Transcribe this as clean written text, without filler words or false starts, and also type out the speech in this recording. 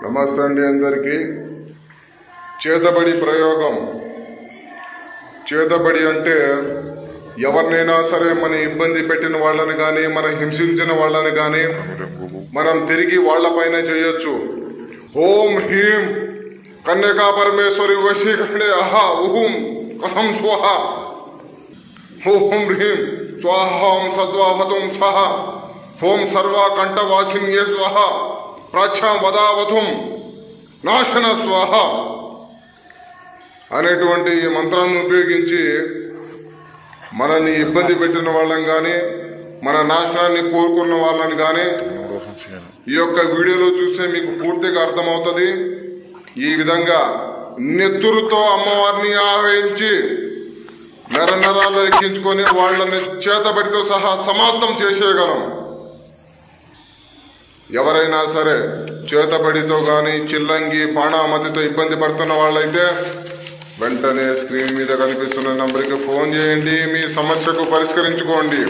నమస్తే అండి అందరికీ. చేతబడి ప్రయోగం. చేతబడి అంటే ఎవరినైనా సరే మన ఇబ్బంది పెట్టిన వాళ్ళని కానీ, మన హింసించిన వాళ్ళని కానీ మనం తిరిగి వాళ్ళపైన చేయొచ్చు. ఓం హ్రీం కన్యకా పరమేశ్వరి వశీకరణే అహా ఉహుం కసం స్వహ. ఓం హ్రీం స్వాహం సద్వాహతుం సహ. ఓం సర్వా కంఠవాసిన్యే స్వహ. ప్రాచ్యాం వదావతుం నాశన స్వాహ అనేటువంటి ఈ మంత్రాన్ని ఉపయోగించి మనల్ని ఇబ్బంది పెట్టిన వాళ్ళని కానీ, మన నాశనాన్ని కోరుకున్న వాళ్ళని కానీ ఈ యొక్క వీడియోలో చూస్తే మీకు పూర్తిగా అర్థమవుతుంది. ఈ విధంగా నెత్తురుతో అమ్మవారిని ఆవహించి నరాలు ఎక్కించుకొని వాళ్ళని చేతబడితో సహా సమాప్తం చేసేయగలం. ఎవరైనా సరే చేతబడితో కానీ, చిల్లంగి బాణామతితో ఇబ్బంది పడుతున్న వాళ్ళైతే వెంటనే స్క్రీన్ మీద కనిపిస్తున్న నంబర్కి ఫోన్ చేయండి. మీ సమస్యకు పరిష్కరించుకోండి.